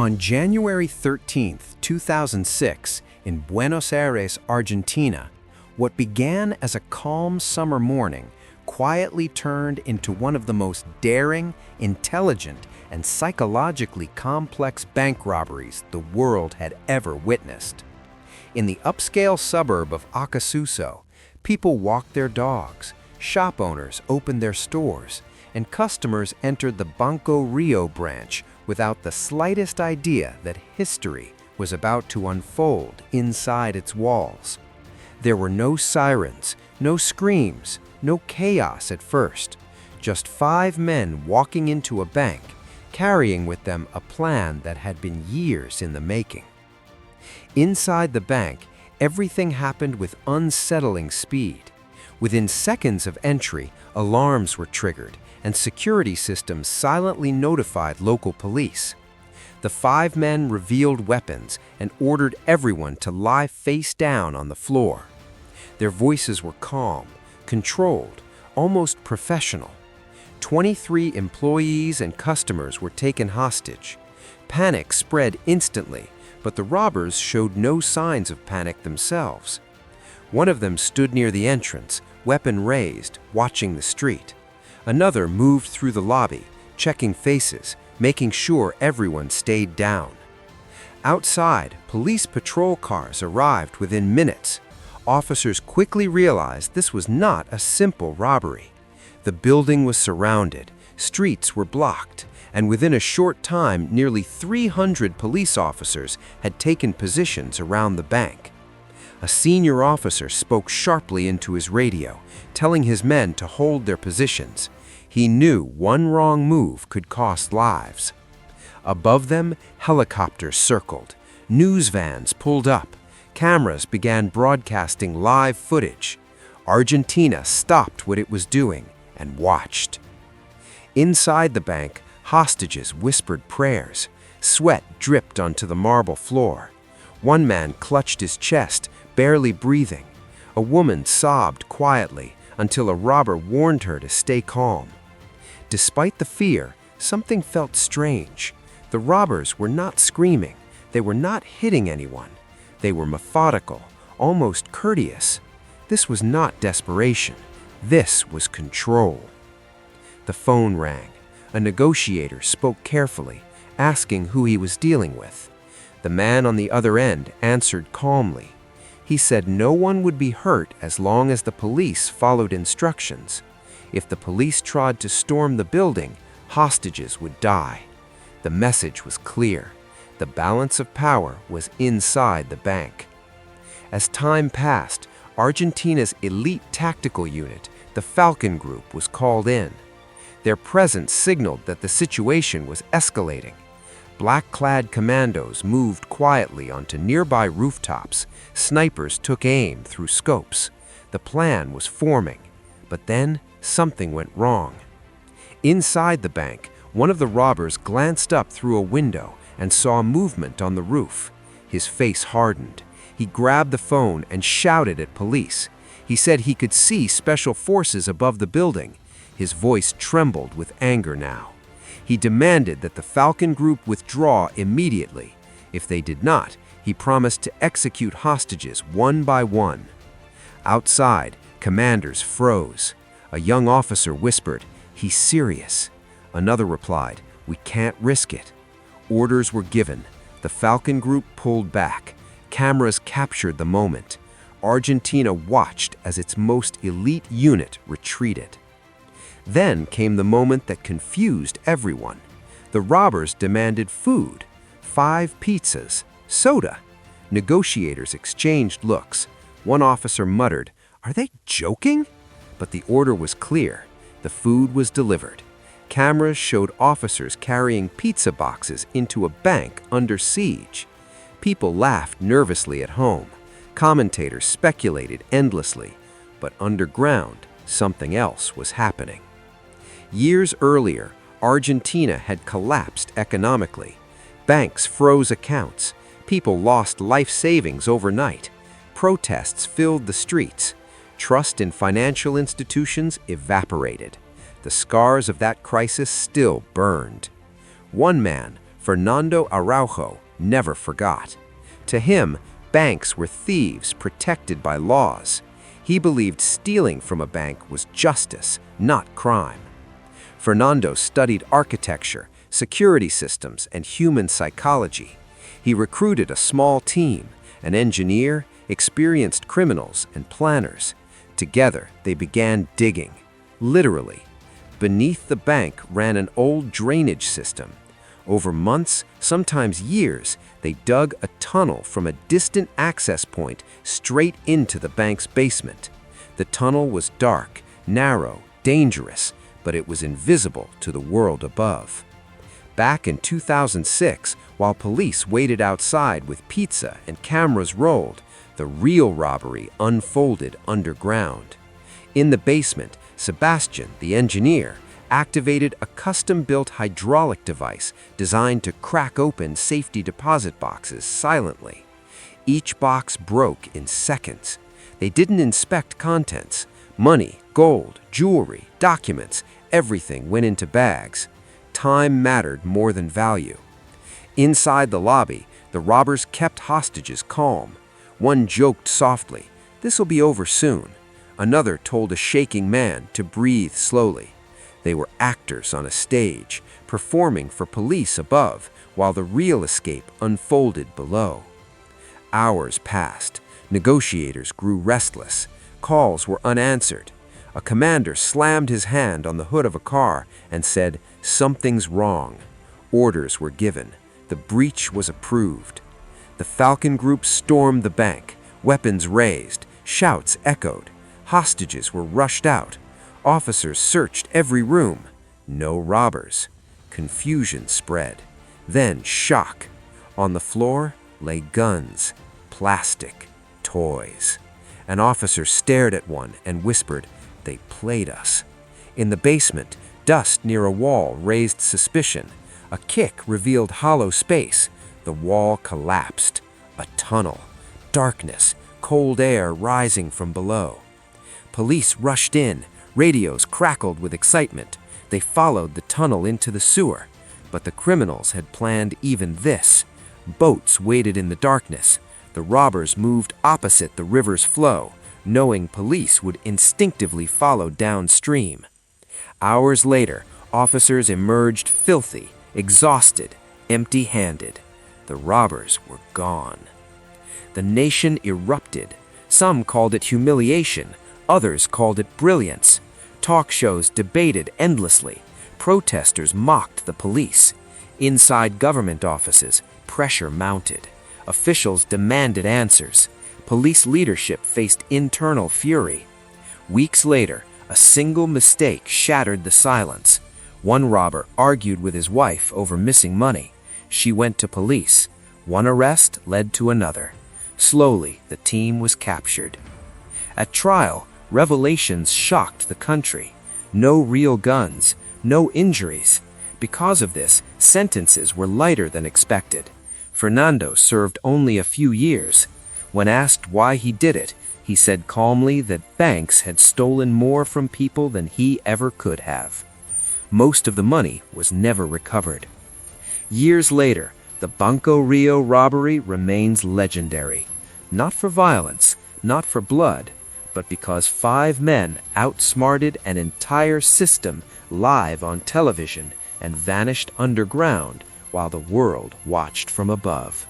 On January 13, 2006, in Buenos Aires, Argentina, what began as a calm summer morning quietly turned into one of the most daring, intelligent, and psychologically complex bank robberies the world had ever witnessed. In the upscale suburb of Acasuso, people walked their dogs, shop owners opened their stores, and customers entered the Banco Río branch without the slightest idea that history was about to unfold inside its walls. There were no sirens, no screams, no chaos at first, just 5 men walking into a bank, carrying with them a plan that had been years in the making. Inside the bank, everything happened with unsettling speed. Within seconds of entry, alarms were triggered, and security systems silently notified local police. The 5 men revealed weapons and ordered everyone to lie face down on the floor. Their voices were calm, controlled, almost professional. 23 employees and customers were taken hostage. Panic spread instantly, but the robbers showed no signs of panic themselves. One of them stood near the entrance, weapon raised, watching the street. Another moved through the lobby, checking faces, making sure everyone stayed down. Outside, police patrol cars arrived within minutes. Officers quickly realized this was not a simple robbery. The building was surrounded, streets were blocked, and within a short time, nearly 300 police officers had taken positions around the bank. A senior officer spoke sharply into his radio, telling his men to hold their positions. He knew one wrong move could cost lives. Above them, helicopters circled. News vans pulled up. Cameras began broadcasting live footage. Argentina stopped what it was doing and watched. Inside the bank, hostages whispered prayers. Sweat dripped onto the marble floor. One man clutched his chest, barely breathing. A woman sobbed quietly until a robber warned her to stay calm. Despite the fear, something felt strange. The robbers were not screaming. They were not hitting anyone. They were methodical, almost courteous. This was not desperation. This was control. The phone rang. A negotiator spoke carefully, asking who he was dealing with. The man on the other end answered calmly. He said no one would be hurt as long as the police followed instructions. If the police tried to storm the building, hostages would die. The message was clear. The balance of power was inside the bank. As time passed, Argentina's elite tactical unit, the Falcon Group, was called in. Their presence signaled that the situation was escalating. Black-clad commandos moved quietly onto nearby rooftops. Snipers took aim through scopes. The plan was forming. But then, something went wrong. Inside the bank, one of the robbers glanced up through a window and saw movement on the roof. His face hardened. He grabbed the phone and shouted at police. He said he could see special forces above the building. His voice trembled with anger now. He demanded that the Falcon Group withdraw immediately. If they did not, he promised to execute hostages one by one. Outside, commanders froze. A young officer whispered, "He's serious." Another replied, "We can't risk it." Orders were given. The Falcon Group pulled back. Cameras captured the moment. Argentina watched as its most elite unit retreated. Then came the moment that confused everyone. The robbers demanded food, 5 pizzas, soda. Negotiators exchanged looks. One officer muttered, "Are they joking?" But the order was clear. The food was delivered. Cameras showed officers carrying pizza boxes into a bank under siege. People laughed nervously at home. Commentators speculated endlessly. But underground, something else was happening. Years earlier, Argentina had collapsed economically. Banks froze accounts. People lost life savings overnight. Protests filled the streets. Trust in financial institutions evaporated. The scars of that crisis still burned. One man, Fernando Araujo never forgot. To him, banks were thieves protected by laws. He believed stealing from a bank was justice, not crime. Fernando studied architecture, security systems, and human psychology. He recruited a small team, an engineer, experienced criminals, and planners. Together, they began digging, literally. Beneath the bank ran an old drainage system. Over months, sometimes years, they dug a tunnel from a distant access point straight into the bank's basement. The tunnel was dark, narrow, dangerous, but it was invisible to the world above. Back in 2006, while police waited outside with pizza and cameras rolled, the real robbery unfolded underground. In the basement, Sebastian, the engineer, activated a custom-built hydraulic device designed to crack open safety deposit boxes silently. Each box broke in seconds. They didn't inspect contents. Money, gold, jewelry, documents, everything went into bags. Time mattered more than value. Inside the lobby, the robbers kept hostages calm. One joked softly, "This'll be over soon." Another told a shaking man to breathe slowly. They were actors on a stage, performing for police above, while the real escape unfolded below. Hours passed. Negotiators grew restless. Calls were unanswered. A commander slammed his hand on the hood of a car and said, "Something's wrong." Orders were given. The breach was approved. The Falcon Group stormed the bank. Weapons raised. Shouts echoed. Hostages were rushed out. Officers searched every room. No robbers. Confusion spread. Then shock. On the floor lay guns, plastic, toys. An officer stared at one and whispered, "They played us." In the basement, dust near a wall raised suspicion. A kick revealed hollow space. The wall collapsed. A tunnel. Darkness. Cold air rising from below. Police rushed in. Radios crackled with excitement. They followed the tunnel into the sewer. But the criminals had planned even this. Boats waited in the darkness. The robbers moved opposite the river's flow, knowing police would instinctively follow downstream. Hours later, officers emerged filthy, exhausted, empty-handed. The robbers were gone. The nation erupted. Some called it humiliation. Others called it brilliance. Talk shows debated endlessly. Protesters mocked the police. Inside government offices, pressure mounted. Officials demanded answers. Police leadership faced internal fury. Weeks later, a single mistake shattered the silence. One robber argued with his wife over missing money. She went to police. One arrest led to another. Slowly, the team was captured. At trial, revelations shocked the country. No real guns, no injuries. Because of this, sentences were lighter than expected. Fernando served only a few years. When asked why he did it, he said calmly that banks had stolen more from people than he ever could have. Most of the money was never recovered. Years later, the Banco Río robbery remains legendary. Not for violence, not for blood, but because 5 men outsmarted an entire system live on television and vanished underground while the world watched from above.